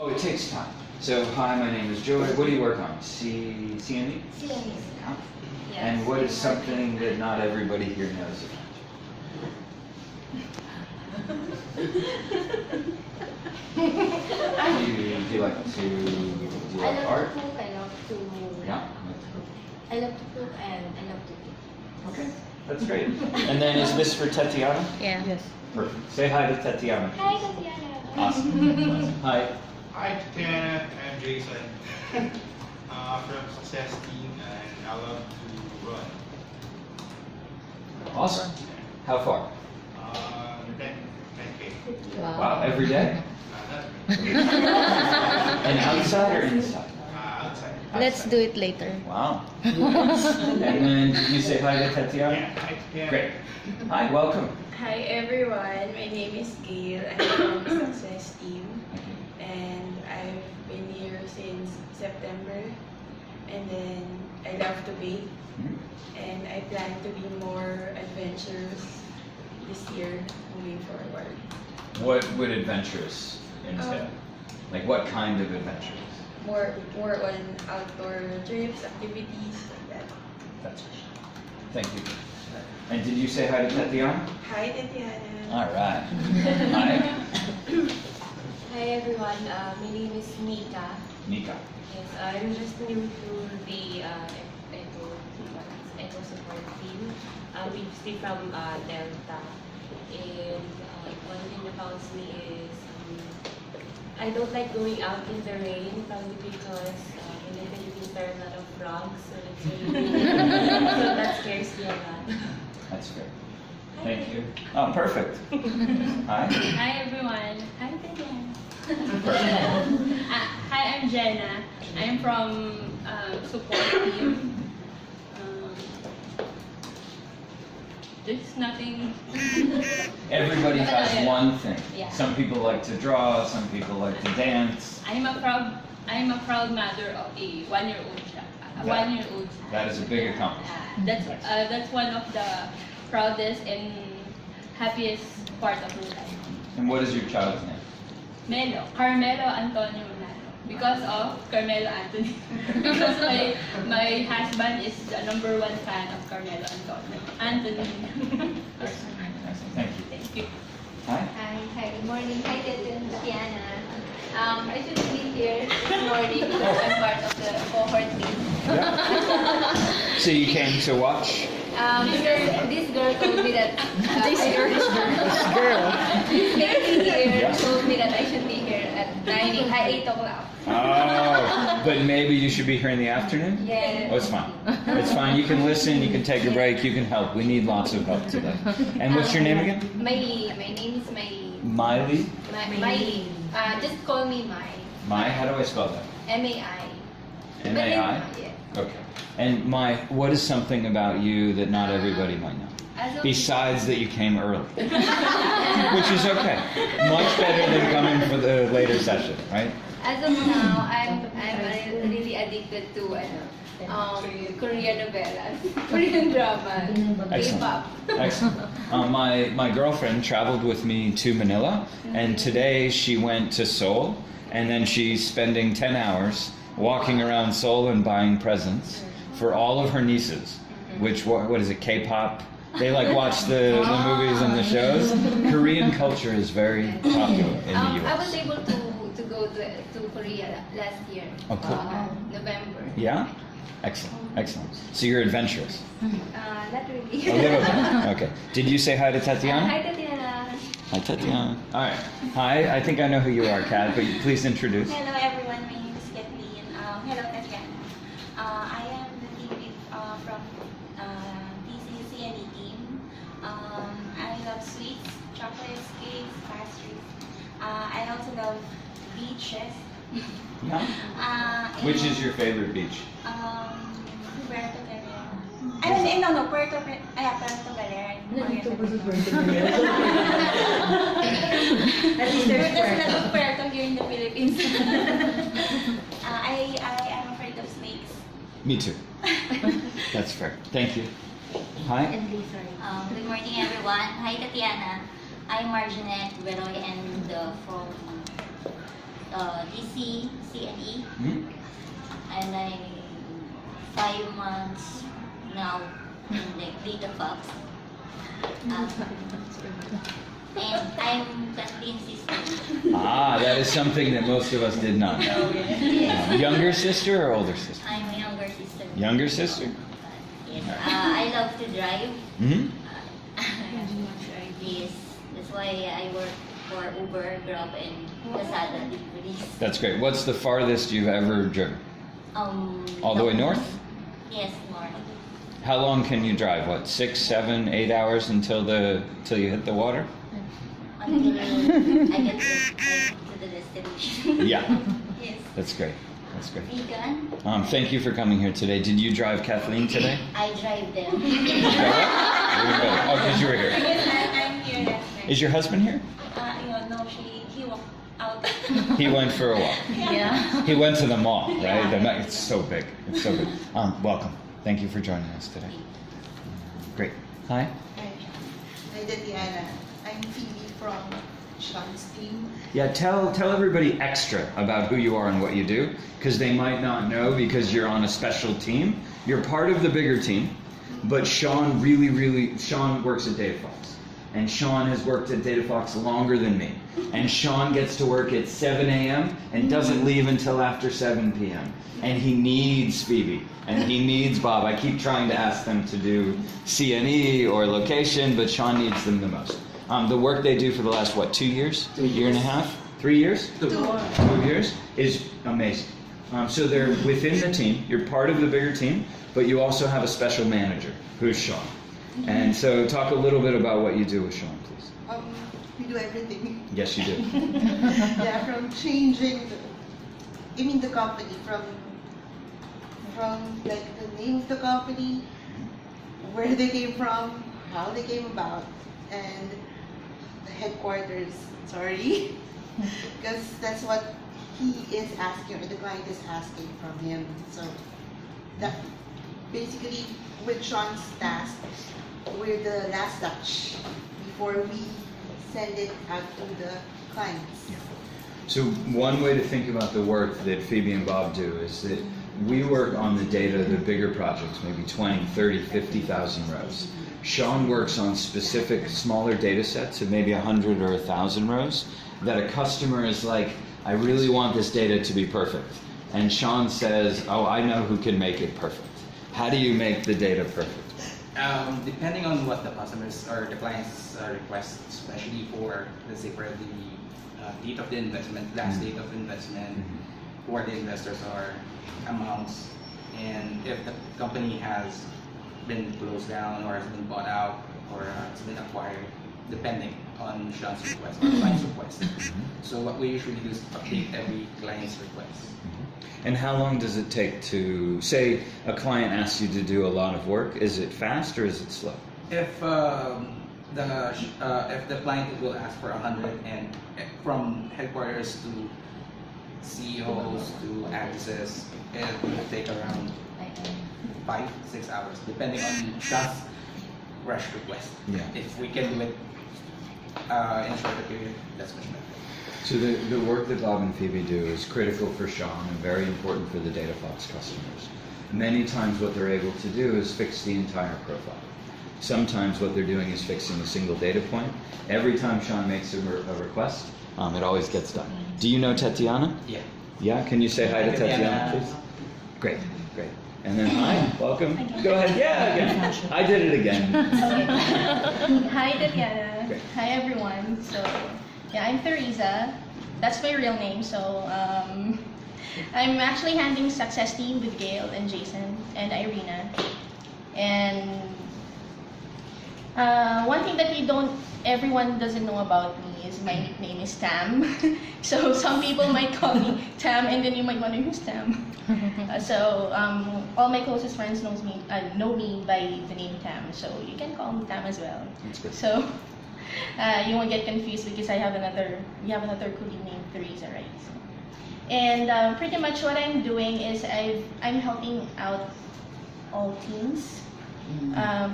it takes time. So, hi, my name is Joy. What do you work on? CNE? CNE. Yeah. Yes. And what is something that not everybody here knows about? Do you like to do I love art? to cook, I love to... Yeah. I love to cook and I love to eat. Okay, that's great. And then is this for Tatiana? Yeah. Yes. Perfect. Say hi to Tatiana. Hi, Tatiana. Awesome. Awesome. Hi. Hi, Tatiana. I'm Jason. From Success Team, and I love to run. Awesome. How far? 10K. Wow, every day? Not me. And outside or inside? Outside. Let's do it later. Wow. And then did you say hi to Tatiana? Yeah, hi, Tatiana. Great. Hi, welcome. Hi everyone, my name is Gail. I'm from Success Team and I've been here since September, and then I love to bake and I plan to be more adventurous this year moving forward. What would adventures entail? Like what kind of adventures? More on outdoor trips, activities like that. That's it. Thank you. And did you say hi to Tatiana? Hi Tatiana. All right. Hi. Hi everyone, my name is Mika. Mika. Yes, I'm just new to the Eco Support team. We stay from Delta, and one thing about me is I don't like going out in the rain, probably because in the Philippines there are a lot of frogs, so it's really so that scares me a lot. That's great. Thank you. Oh, perfect. Hi. Hi everyone. Hi Tatiana. Perfect. Hi, I'm Jenna. I'm from support team. There's nothing. Everybody has one thing. Yeah. Some people like to draw, some people like to dance. I'm a proud mother of a one-year-old child. One-year-old child. That is a big accomplishment. That's one of the proudest and happiest part of my life. And what is your child's name? Melo, Carmelo Antonio Nano. Because of Carmelo Anthony. Because my husband is the #1 fan of Carmelo Antonio. Anthony. Excellent. Excellent. Thank you. Thank you. Hi. Hi, good morning. Hi, Tatiana. I should be here this morning because I'm part of the cohort team. Yeah. So you came to watch? This girl told me that This girl. this lady here Yeah. told me that I should be here at 8 o'clock. Oh, but maybe you should be here in the afternoon? Yeah. Oh, it's fine. It's fine. You can listen, you can take a break, you can help. We need lots of help today. And what's your name again? Miley. My name is Miley. Miley? Miley. Just call me Mai. Mai? How do I spell that? M-A-I. M-A-I? Yeah. Okay. And Mai, what is something about you that not everybody might know? As of Besides that you came early. Which is okay. Much better than coming for the later session, right? As of now, I'm really addicted to Korean novellas, Korean dramas, K-pop. Excellent. My girlfriend traveled with me to Manila, and today she went to Seoul, and then she's spending 10 hours walking around Seoul and buying presents for all of her nieces, which, what is it, K-pop? They like watch the movies and the shows. Korean culture is very popular in the I was US. able to go to Korea last year, Oh, cool. November. Yeah? Excellent, excellent. So you're adventurous. Not really. A little bit. Okay. Did you say hi to Tatiana? Hi, Tatiana. Hi, Tatiana. All right. Hi, I think I know who you are, Kat, but please introduce. Hello everyone, my name is Kathleen. Hello Tatiana. I am the team lead from PCCNE team. I love sweets, chocolates, cakes, pastries. I also love beaches. Yeah. Which is your favorite beach? Puerto Galera. No, Puerto Galera. At least There's a lot of Puerto here in the Philippines. I am afraid of snakes. Me too. That's fair. Thank you. Hi. Good morning everyone. Hi Tatiana. I'm Marjanette Veroy and from DC, CNE, Hmm? and I'm 5 months now in the Data Fox. And I'm Kathleen sister. That is something that most of us did not know. Younger sister or older sister? I'm a younger sister. Younger sister? Yes. I love to drive. Hmm? Yes. That's why I work for Uber, Grab, and Lazada deliveries. That's great. What's the farthest you've ever driven? All the way north? Yes, north. How long can you drive? What, 6, 7, 8 hours until you hit the water? Until I get to the destination. Yeah. Yes. That's great. That's great. Vegan. Thank you for coming here today. Did you drive Kathleen today? I drive them. Oh, because you were here. I'm here last night. Is your husband here? No, he walked out. He went for a walk. Yeah. He went to the mall, right? It's so big. It's so big. Welcome. Thank you for joining us today. Great. Hi. Hi, Tatiana. I'm Phoebe from Sean's team. Yeah, tell everybody extra about who you are and what you do, because they might not know because you're on a special team. You're part of the bigger team, but Sean Sean works at DataFox. And Sean has worked at DataFox longer than me. And Sean gets to work at 7 a.m. and doesn't leave until after 7 p.m. And he needs Phoebe. And he needs Bob. I keep trying to ask them to do CNE or location, but Sean needs them the most. The work they do for the last, 2 years? Year and a half? 3 years? 2 years? Is amazing. So they're within the team. You're part of the bigger team, but you also have a special manager, who's Sean. And so talk a little bit about what you do with Sean, please. We do everything. Yes, you do. Yeah, from changing the company, from like the name of the company, where they came from, how they came about, and the headquarters, sorry. Because that's what he is asking, or the client is asking from him. So that basically with Sean's task, we're the last touch before we send it out to the clients. So one way to think about the work that Phoebe and Bob do is that we work on the data, the bigger projects, maybe 20, 30, 50,000 rows. Sean works on specific smaller data sets of maybe 100 or 1,000 rows that a customer is like, I really want this data to be perfect. And Sean says, oh, I know who can make it perfect. How do you make the data perfect? Depending on what the customers or the clients request, especially for, let's say, for the date of the investment, last date of investment, who are the investors are, amounts, and if the company has been closed down or has been bought out or has been acquired, depending on Sean's request or client's request. So what we usually do is update every client's request. And how long does it take to, say, a client asks you to do a lot of work? Is it fast or is it slow? If the client will ask for 100, and from headquarters to CEOs to access, it will take around 5-6 hours, depending on Sean's rush request. Yeah. If we can do it in a shorter period, that's much better. So the work that Bob and Phoebe do is critical for Sean and very important for the DataFox customers. Many times what they're able to do is fix the entire profile. Sometimes what they're doing is fixing a single data point. Every time Sean makes a request, it always gets done. Do you know Tatiana? Yeah. Yeah? Can you say hi to Tatiana, please? Great, great. And then hi, welcome. Go ahead. Yeah, again. I did it again. Hi, Tatiana. Great. Hi, everyone. So, yeah, I'm Theresa. That's my real name. So, I'm actually handling success team with Gail and Jason and Irina. And one thing that everyone doesn't know about me is my nickname is Tam. So some people might call me Tam, and then you might wonder who's Tam. So all my closest friends know me by the name Tam. So you can call me Tam as well. That's good. So you won't get confused because we have another colleague named Theresa, right? So, and pretty much what I'm doing is I'm helping out all teams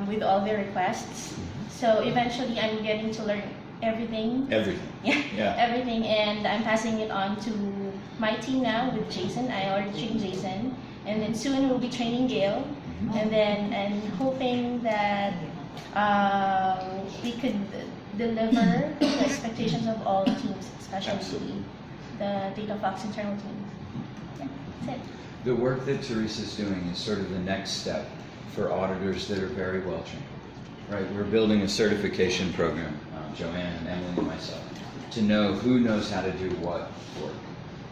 with all their requests. So eventually I'm getting to learn everything. Everything. Yeah, Yeah. everything, and I'm passing it on to my team now with Jason. I already trained Jason, and then soon we'll be training Gail, and then and hoping that we could deliver the expectations of all teams, especially Absolutely. the Data Fox internal team. Yeah, that's it. The work that Teresa's doing is sort of the next step for auditors that are very well trained. Right, we're building a certification program, Joanne and Emily and myself, to know who knows how to do what work.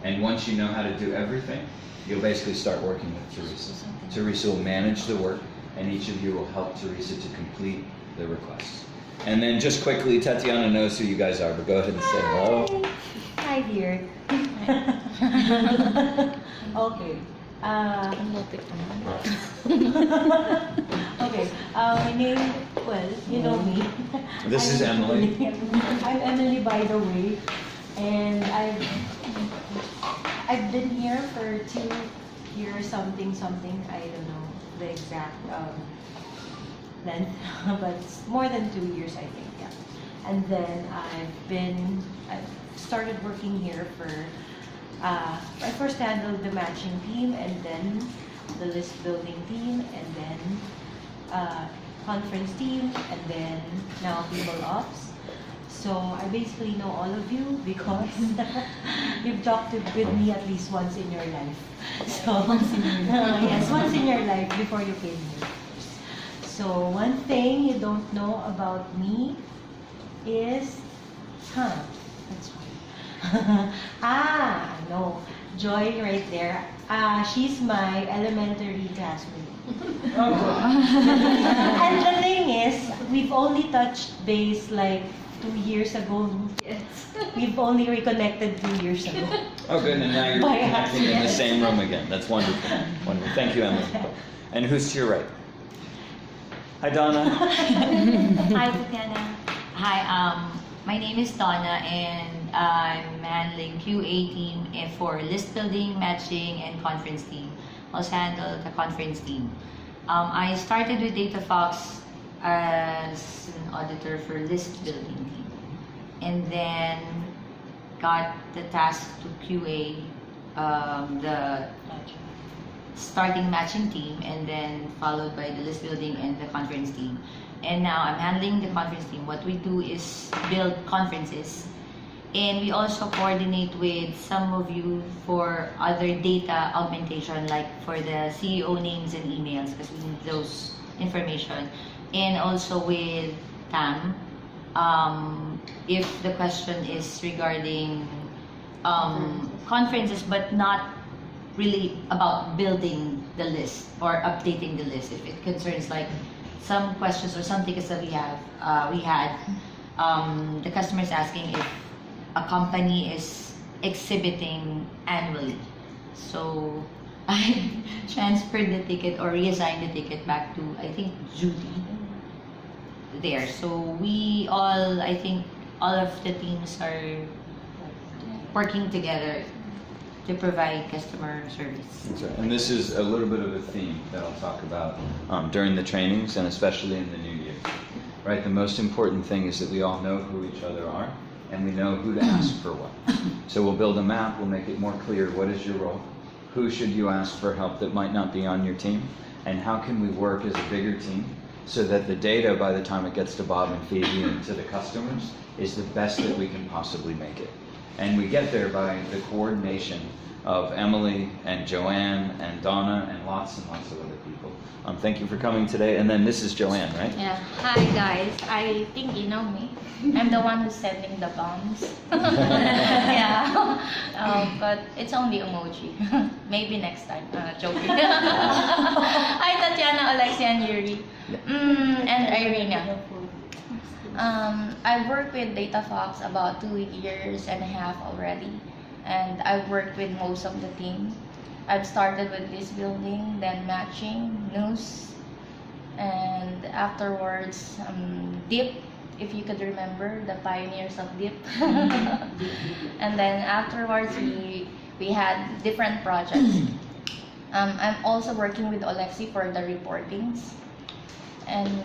And once you know how to do everything, you'll basically start working with Teresa. Teresa will manage the work, and each of you will help Teresa to complete the requests. And then just quickly, Tatiana knows who you guys are, but go ahead and say hello. Hi, dear. Okay. Okay. My name, well, you know me. This is Emily. I'm Emily, by the way, and I've been here for 2 years, something. I don't know the exact length, but it's more than 2 years, I think. Yeah. And then I've started working here for. I first handled the matching team, and then the list building team, and then conference team, and then now people ops. So I basically know all of you because you've talked with me at least once in your life. So yes, once in your life before you came here. So one thing you don't know about me is, that's right. I know. Joy right there. She's my elementary classmate. And the thing is, we've only touched base like 2 years ago. Yes. We've only reconnected 2 years ago. Oh, good, and now you're By connecting in the accident. same room again. That's wonderful. Wonderful. Thank you, Emily. And who's to your right? Hi, Donna. Hi, Tatiana. Hi, my name is Donna, and I'm handling QA team for list building, matching, and conference team. Also handle the conference team. I started with DataFox as an auditor for list building team, and then got the task to QA the starting matching team, and then followed by the list building and the conference team. And now I'm handling the conference team. What we do is build conferences, and we also coordinate with some of you for other data augmentation, like for the CEO names and emails, because we need those information. And also with TAM, if the question is regarding conferences, but not really about building the list or updating the list. If it concerns like some questions or some tickets that we had, the customer is asking if a company is exhibiting annually. So I transferred the ticket or reassigned the ticket back to, I think, Judy there. So we all, I think all of the teams are working together to provide customer service. That's right. And this is a little bit of a theme that I'll talk about during the trainings, and especially in the new year. Right? The most important thing is that we all know who each other are, and we know who to ask for what. So we'll build a map, we'll make it more clear what is your role, who should you ask for help that might not be on your team, and how can we work as a bigger team so that the data, by the time it gets to Bob and Phoebe and to the customers, is the best that we can possibly make it. And we get there by the coordination of Emily and Joanne and Donna and lots of other people. Thank you for coming today. And then this is Joanne, right? Yeah. Hi guys. I think you know me. I'm the one who's sending the bombs. Yeah. But it's only emoji. Maybe next time. Joking. Hi Tatiana, Alexia, and Yuri. And Irina. I've worked with DataFox about 2.5 years already, and I've worked with most of the team. I've started with list building, then matching, news, and afterwards DIP, if you could remember, the pioneers of DIP. And then afterwards we had different projects. I'm also working with Alexi for the reportings. And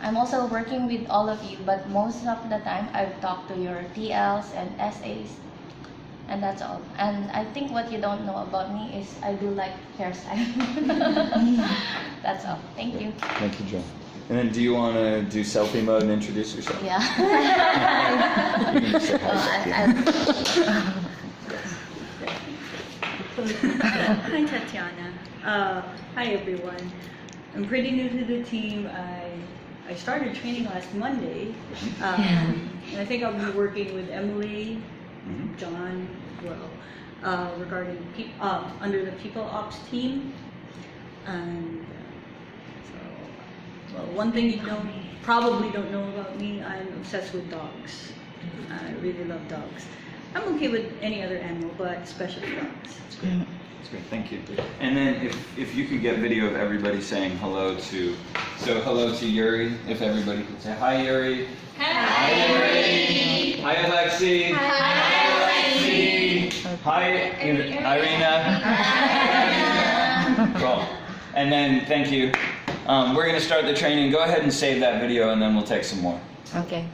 I'm also working with all of you, but most of the time I've talked to your TLs and SAs. And that's all. And I think what you don't know about me is I do like hairstyle. That's all. Thank you. Thank you, Joe. And then do you want to do selfie mode and introduce yourself? Yeah. You can just say hi. Hi, Tatiana. Hi, everyone. I'm pretty new to the team. I started training last Monday, and I think I'll be working with Emily, John, regarding under the People Ops team. And so, well, one thing you probably don't know about me, I'm obsessed with dogs. I really love dogs. I'm okay with any other animal, but especially dogs. That's great. That's great. Thank you. And then if you could get video of everybody saying hello to, so hello to Yuri, if everybody could say hi, Yuri. Hi, Yuri. Hi, Alexi. Hi, Alexi. Hi, Irina. Cool. And then thank you. We're going to start the training. Go ahead and save that video, and then we'll take some more. Okay.